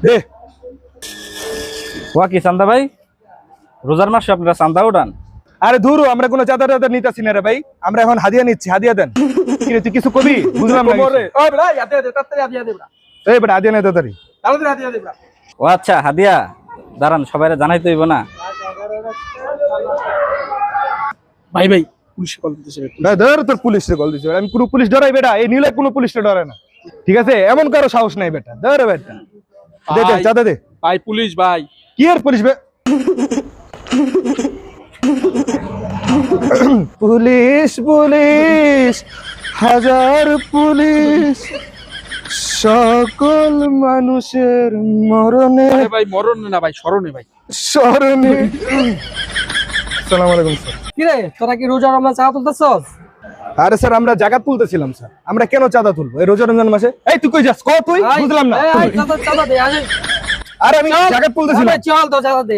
দে। ওয়া কি চান্দা ভাই, রোজার মাসে আপনারা চান্দা উঠান? আরে ধুরু, আমরা কোনো চাঁদা টাদা নিতেছি না রে ভাই, আমরা এখন হাদিয়া নিচ্ছি। হাদিয়া দেন। কি রে, তুই কিছু কবি? বুঝলাম না কিছু। ওই বেটা ইয়াতে দে তাড়াতাড়ি হাদিয়া দে বেটা এই বেটা হাদিয়া নে তাড়াতাড়ি। তাড়াতাড়ি হাদিয়া দে বেটা ও আচ্ছা, হাদিয়া দাঁড়ান, সবাইরে জানাইতে হইব না? ভাই ভাই পুলিশ কল দিতেছে না ধর, তোর পুলিশে কল দিছে। আমি কোনো পুলিশ ডরাই বেটা, এই নীলে কোনো পুলিশে ডরে না। ঠিক আছে, এমন কারো সাহস নাই বেটা। ধর বেটা, দে দে চাঁদা দে। ভাই পুলিশ ভাই কি আর পুলিশ বে? পুলিশ পুলিশ হাজার পুলিশ, সকল মানুষের মরণে আরে ভাই মরণ না ভাই, স্মরণে ভাই। স্মরণে। আসসালামু আলাইকুম স্যার। কি রে, তোরা কি রোজা রমজান চাঁদা তুলতেছস? আরে স্যার, আমরা জাকাত তুলতেছিলাম স্যার। আমরা কেন চাঁদা তুলবো এই রোজা রমজান মাসে? এই তুই কই যাস? ক তুই, বুঝলাম না। চাঁদা দে, আয়। আরে আমি জাকাত তুলতেছিলাম। চল তো চাঁদা দে,